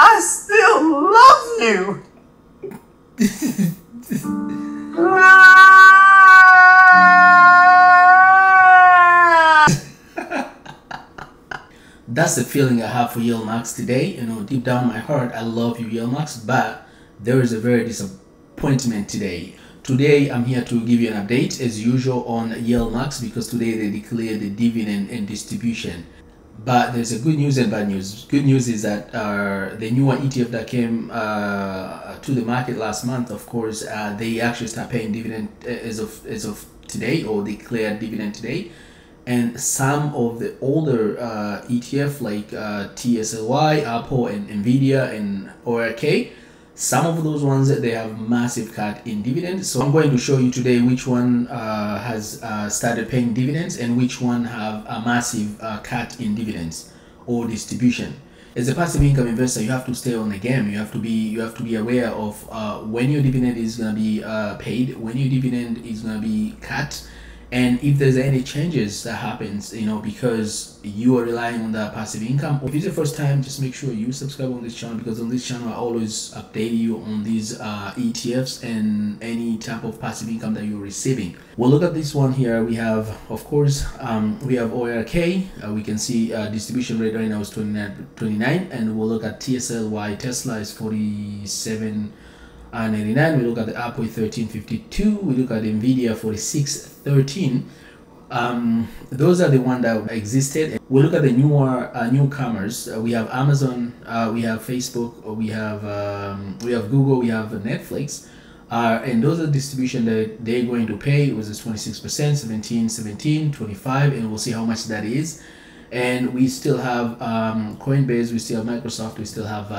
I still love you. That's the feeling I have for YieldMax today. You know, deep down in my heart, I love you, YieldMax, but there is a very disappointment today. Today, I'm here to give you an update as usual on YieldMax because today they declared the dividend and distribution. But there's a good news and bad news. Good news is that the newer ETF that came to the market last month, of course, they actually start paying dividend as of today, or declared dividend today. And some of the older ETF like TSLY, Apple, and NVDY, and OARK, some of those ones they have massive cut in dividends. So I'm going to show you today which one has started paying dividends and which one have a massive cut in dividends or distribution. As a passive income investor, you have to stay on the game. You have to be aware of when your dividend is going to be paid, when your dividend is going to be cut, and if there's any changes that happens, you know, because you are relying on that passive income. If it's your first time, just make sure you subscribe on this channel, because on this channel I always update you on these ETFs and any type of passive income that you're receiving. We'll look at this one here. We have, of course, we have OARK. We can see distribution rate right now is 29, and we'll look at TSLY. Tesla is 47.99. We look at the APLY 1352. We look at NVDY 46.13. Those are the ones that existed. We look at the newer newcomers. We have Amazon, we have Facebook, we have Google, we have Netflix, and those are the distribution that they're going to pay. It was 26%, 17, 25, and we'll see how much that is. And we still have Coinbase, we still have Microsoft, we still have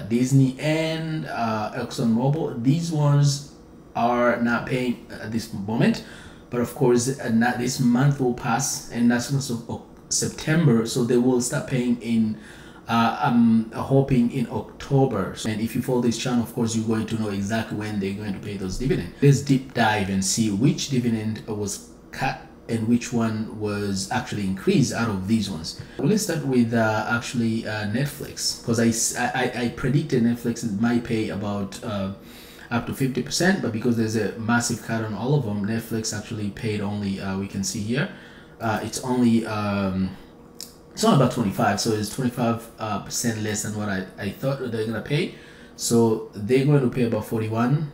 Disney and ExxonMobil. These ones are not paying at this moment, but of course not this month will pass, and that's also September, so they will start paying in I'm hoping in October. And if you follow this channel, of course you're going to know exactly when they're going to pay those dividends. Let's deep dive and see which dividend was cut and which one was actually increased out of these ones. Well, let's start with actually Netflix, because I predicted Netflix might pay about up to 50%, but because there's a massive cut on all of them, Netflix actually paid only we can see here it's only about 25, so it's 25% less than what I thought they're gonna pay. So they're going to pay about 41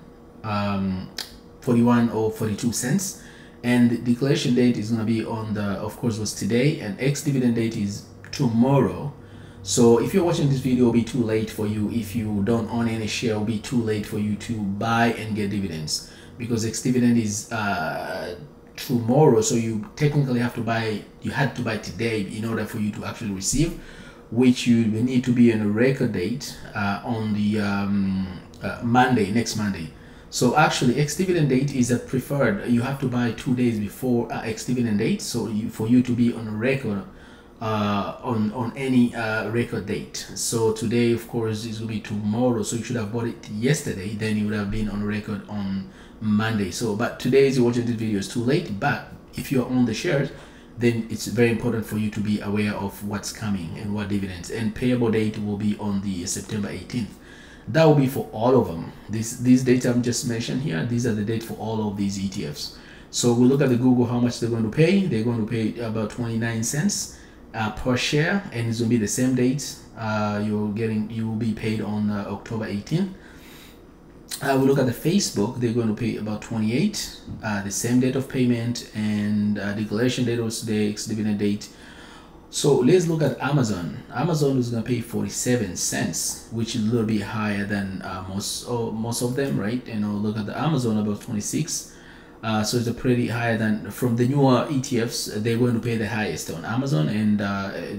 or 42 cents. And the declaration date is going to be on the, of course, was today, and ex-dividend date is tomorrow. So if you're watching this video, it'll be too late for you. If you don't own any share, it'll be too late for you to buy and get dividends, because ex-dividend is tomorrow. So you technically have to buy, you had to buy today in order for you to actually receive, which you need to be on a record date on the Monday, next Monday. So actually ex-dividend date is a preferred. You have to buy 2 days before ex-dividend date, so for you to be on a record on any record date. So today, of course, is will be tomorrow, so you should have bought it yesterday, then you would have been on record on Monday. So but today, as you're watching this video, is too late. But if you're on the shares, then it's very important for you to be aware of what's coming and what dividends. And payable date will be on the September 18th. That will be for all of them. These dates I'm just mentioned here, these are the date for all of these ETFs. So we look at the Google, how much they're going to pay. They're going to pay about 29 cents per share, and it's going to be the same date. You will be paid on October 18th. We look at the Facebook, they're going to pay about 28, the same date of payment, and declaration date was the ex-dividend date. So let's look at Amazon. Amazon is going to pay 47 cents, which is a little bit higher than most of them, right? You know, look at the Amazon, about 26. So it's a pretty higher than from the newer ETFs. They're going to pay the highest on Amazon, and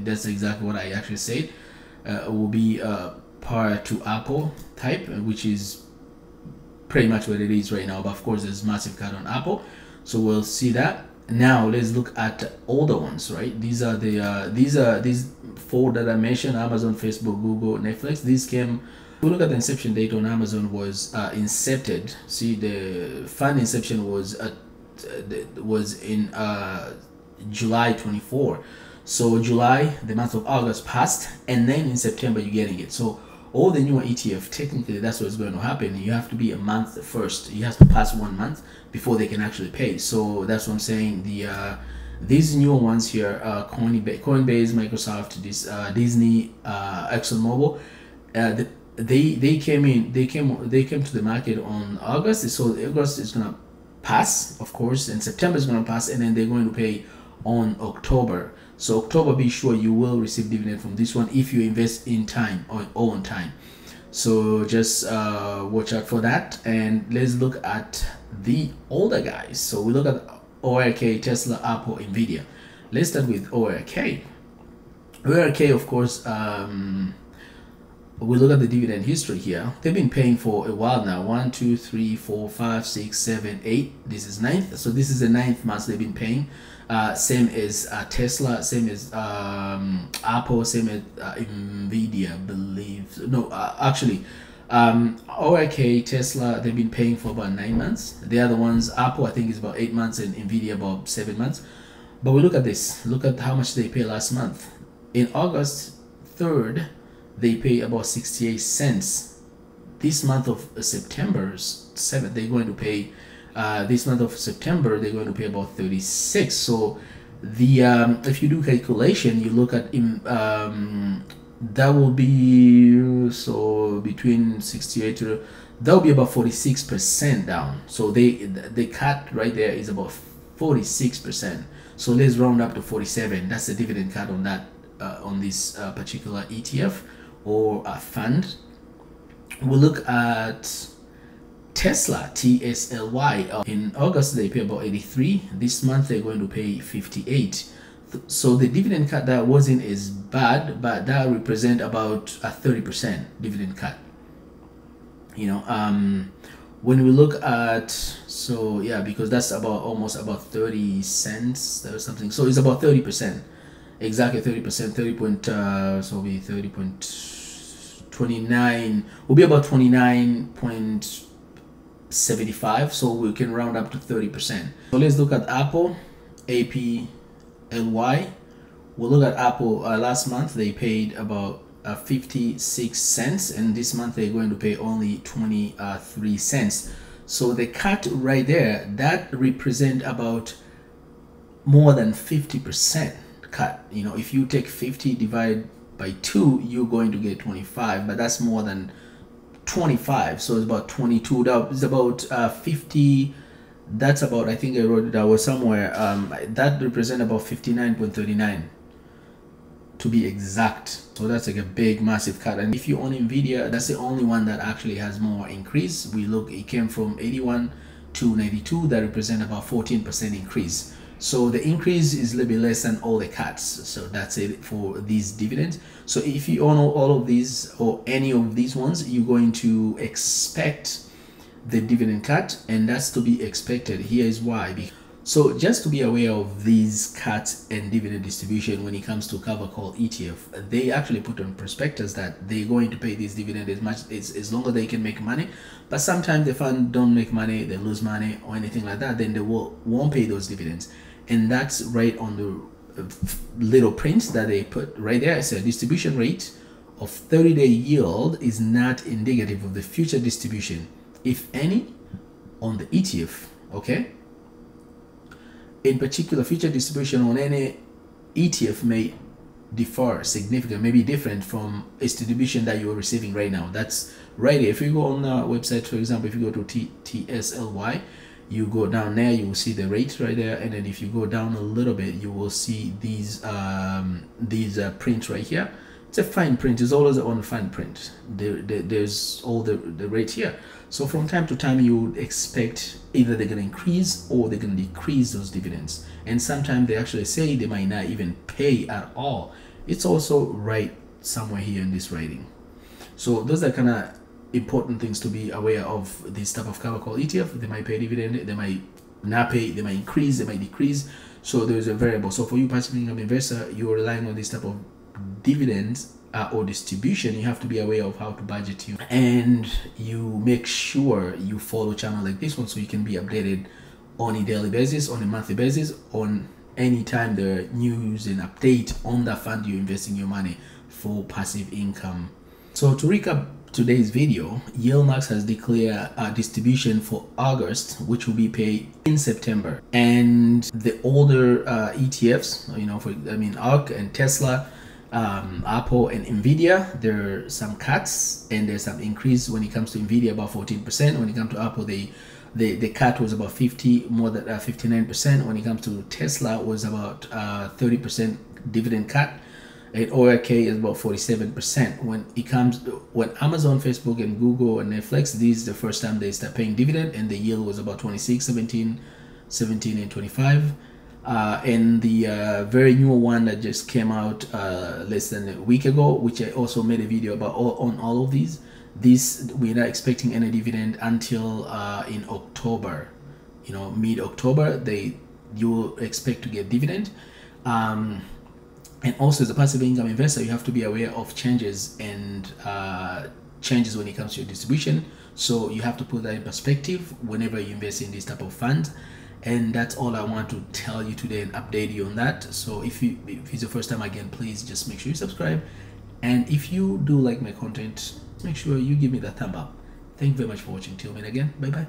that's exactly what I actually said. It will be par to Apple type, which is pretty much what it is right now. But of course, there's massive cut on Apple, so we'll see that. Now let's look at older ones, right? These are the these four that I mentioned: Amazon, Facebook, Google, Netflix. These came. We look at the inception date on Amazon was incepted. See, the fund inception was in July 24. So July, the month of August passed, and then in September you're getting it. So all the newer ETF, technically that's what's going to happen. You have to be a month first. You have to pass 1 month before they can actually pay. So that's what I'm saying. The these newer ones here, Coinbase, Microsoft, Disney, ExxonMobil, they came to the market on August. So August is gonna pass, of course, and September is gonna pass, and then they're going to pay on October. So October, be sure you will receive dividend from this one if you invest in time or on time. So just watch out for that. And let's look at the older guys. So we look at OARK, Tesla, Apple, NVIDIA. Let's start with OARK. OARK, of course, we look at the dividend history here. They've been paying for a while now. 1, 2, 3, 4, 5, 6, 7, 8. This is 9th. So this is the 9th month they've been paying. Same as Tesla, same as Apple, same as NVIDIA, I believe. No, actually, OARK, Tesla, they've been paying for about 9 months. The other ones, Apple, I think is about 8 months, and NVIDIA about 7 months. But we look at this. Look at how much they pay last month. In August 3rd, they pay about 68 cents. This month of September 7th, they're going to pay. This month of September, they're going to pay about 36. So the if you do calculation, you look at that will be, so between 68 to, that will be about 46% down. So the cut right there is about 46%. So let's round up to 47. That's the dividend cut on that on this particular ETF or fund. We'll look at Tesla, TSLY. In August they pay about 83. This month they're going to pay 58. So the dividend cut that wasn't as bad, but that represent about a 30% dividend cut. You know, when we look at, so yeah, because that's about almost about 30 cents or something. So it's about 30%, exactly 30%. 30 point so will be 30.29 will be about 29.75. So we can round up to 30%. So let's look at Apple, APLY. We'll look at Apple. Last month they paid about 56 cents, and this month they're going to pay only 23 cents. So the cut right there, that represent about more than 50% cut. You know, if you take 50 divided by 2, you're going to get 25, but that's more than 25. So it's about 22. That is about 50. That's about, I think I wrote it down somewhere, that represent about 59.39 to be exact. So that's like a big massive cut. And if you own NVIDIA, that's the only one that actually has more increase. We look, it came from 81 to 92. That represent about 14% increase. So the increase is a little bit less than all the cuts. So that's it for these dividends. So if you own all of these or any of these ones, you're going to expect the dividend cut, and that's to be expected. Here is why. So just to be aware of these cuts and dividend distribution when it comes to cover call ETF, they actually put on prospectus that they're going to pay this dividend as long as they can make money. But sometimes the fund don't make money, they lose money or anything like that, then they won't pay those dividends. And that's right on the little print that they put right there. It's a distribution rate of 30-day yield is not indicative of the future distribution, if any, on the ETF. Okay, in particular, future distribution on any ETF may differ significantly, maybe different from a distribution that you're receiving right now. That's right here. If you go on our website, for example, if you go to TSLY, you go down there, you will see the rate right there, and then if you go down a little bit, you will see these prints right here. It's a fine print. It's always on fine print. There's all the rate here. So from time to time, you would expect either they're going to increase or they're going to decrease those dividends. And sometimes they actually say they might not even pay at all. It's also right somewhere here in this writing. So those are kind of important things to be aware of. This type of cover call ETF, they might pay dividend, they might not pay, they might increase, they might decrease. So there's a variable. So for you passive income investor, you're relying on this type of dividends or distribution. You have to be aware of how to budget you, and you make sure you follow channel like this one so you can be updated on a daily basis, on a monthly basis, on any time there are news and update on the fund you're investing your money for passive income So to recap today's video, YieldMax has declared a distribution for August, which will be paid in September. And the older ETFs, OARK and TSLY, Apple and NVDY, there are some cuts and there's some increase. When it comes to NVDY, about 14%. When it comes to Apple, the cut was about 59%. When it comes to TSLA, was about 30% dividend cut. And OARK is about 47%. When Amazon, Facebook, and Google and Netflix, this is the first time they start paying dividend, and the yield was about 26, 17, and 25. And the very new one that just came out less than a week ago, which I also made a video about on all of these. We're not expecting any dividend until in October. Mid-October you expect to get dividend. And also, as a passive income investor, you have to be aware of changes and changes when it comes to your distribution. So you have to put that in perspective whenever you invest in this type of fund. And that's all I want to tell you today and update you on that. So if it's your first time, again, please just make sure you subscribe. And if you do like my content, make sure you give me that thumb up. Thank you very much for watching. Till we meet again. Bye bye.